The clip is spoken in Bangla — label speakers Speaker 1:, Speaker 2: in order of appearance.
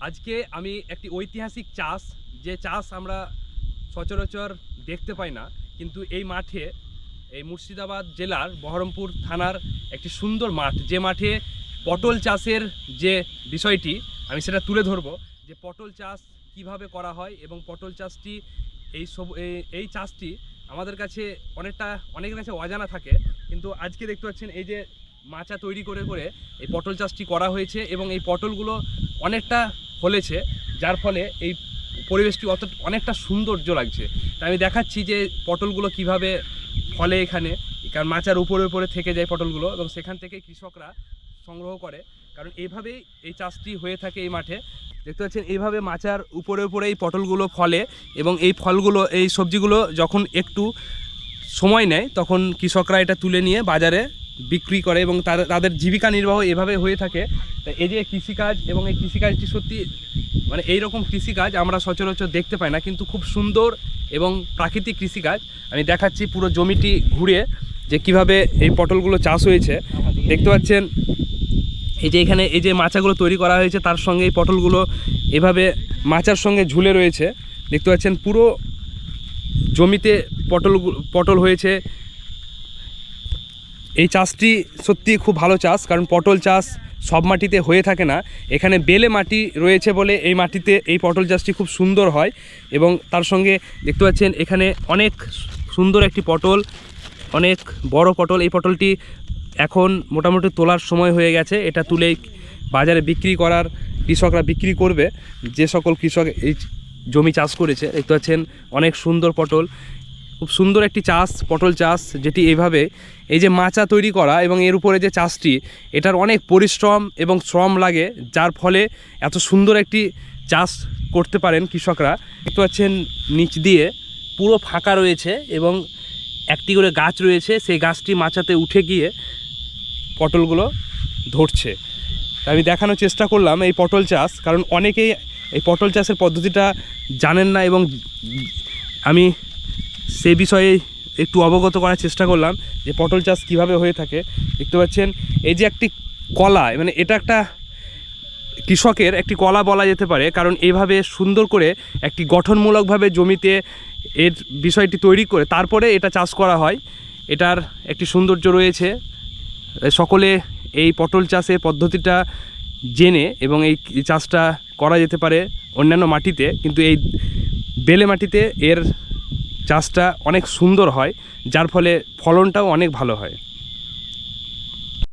Speaker 1: আজকে আমি একটি ঐতিহাসিক চাষ, যে চাষ আমরা সচরাচর দেখতে পাই না, কিন্তু এই মাঠে, এই মুর্শিদাবাদ জেলার বহরমপুর থানার একটি সুন্দর মাঠ, যে মাঠে পটল চাষের যে বিষয়টি আমি সেটা তুলে ধরবো, যে পটল চাষ কিভাবে করা হয় এবং পটল চাষটি এই চাষটি আমাদের কাছে অনেকের কাছে অজানা থাকে। কিন্তু আজকে দেখতে পাচ্ছেন এই যে মাচা তৈরি করে করে এই পটল চাষটি করা হয়েছে এবং এই পটলগুলো অনেকটা ফলেছে, যার ফলে এই পরিবেশটি অনেকটা সৌন্দর্য লাগছে। তাই আমি দেখাচ্ছি যে পটলগুলো কিভাবে ফলে এখানে, কারণ মাচার উপরে উপরে থেকে যায় পটলগুলো এবং সেখান থেকে কৃষকরা সংগ্রহ করে, কারণ এইভাবেই এই চাষটি হয়ে থাকে। এই মাঠে দেখতে পাচ্ছেন এইভাবে মাচার উপরে উপরে এই পটলগুলো ফলে এবং এই ফলগুলো, এই সবজিগুলো যখন একটু সময় নেয় তখন কৃষকরা এটা তুলে নিয়ে বাজারে বিক্রি করে এবং তাদের জীবিকা নির্বাহ এভাবে হয়ে থাকে। তাই এই যে কৃষিকাজ, এবং এই কৃষিকাজটি সত্যি মানে এইরকম কৃষিকাজ আমরা সচরাচর দেখতে পাই না, কিন্তু খুব সুন্দর এবং প্রাকৃতিক কৃষিকাজ। আমি দেখাচ্ছি পুরো জমিটি ঘুরে যে কিভাবে এই পটলগুলো চাষ হয়েছে। দেখতে পাচ্ছেন এই যে এখানে এই যে মাচাগুলো তৈরি করা হয়েছে, তার সঙ্গে এই পটলগুলো এভাবে মাচার সঙ্গে ঝুলে রয়েছে। দেখতে পাচ্ছেন পুরো জমিতে পটল হয়েছে। এই চাষটি সত্যি খুব ভালো চাষ, কারণ পটল চাষ সব মাটিতে হয়ে থাকে না। এখানে বেলে মাটি রয়েছে বলে এই মাটিতে এই পটল চাষটি খুব সুন্দর হয়। এবং তার সঙ্গে দেখতে পাচ্ছেন এখানে অনেক সুন্দর একটি পটল, অনেক বড় পটল। এই পটলটি এখন মোটামুটি তোলার সময় হয়ে গেছে। এটা তুলেই বাজারে বিক্রি করার, কৃষকরা বিক্রি করবে, যে সকল কৃষক এই জমি চাষ করেছে। দেখতে পাচ্ছেন অনেক সুন্দর পটল, খুব সুন্দর একটি চাষ পটল চাষ, যেটি এইভাবে এই যে মাচা তৈরি করা এবং এর উপরে যে চাষটি, এটার অনেক পরিশ্রম এবং শ্রম লাগে, যার ফলে এত সুন্দর একটি চাষ করতে পারেন কৃষকরা। দেখতে পাচ্ছেন নিচ দিয়ে পুরো ফাঁকা রয়েছে এবং একটি করে গাছ রয়েছে, সেই গাছটি মাচাতে উঠে গিয়ে পটলগুলো ধরছে। আমি দেখানোর চেষ্টা করলাম এই পটল চাষ, কারণ অনেকেই এই পটল চাষের পদ্ধতিটা জানেন না এবং আমি সে বিষয়ে একটু অবগত করার চেষ্টা করলাম যে পটল চাষ কীভাবে হয়ে থাকে। দেখতে পাচ্ছেন এই যে একটি কলা, মানে এটা একটা কৃষকের একটি কলা বলা যেতে পারে, কারণ এইভাবে সুন্দর করে একটি গঠনমূলকভাবে জমিতে এর বিষয়টি তৈরি করে তারপরে এটা চাষ করা হয়। এটার একটি সৌন্দর্য রয়েছে। সকলে এই পটল চাষের পদ্ধতিটা জেনে এবং এই চাষটা করা যেতে পারে অন্যান্য মাটিতে, কিন্তু এই বেলে মাটিতে এর চাষটা অনেক সুন্দর হয়, যার ফলে ফলনটাও অনেক ভালো হয়।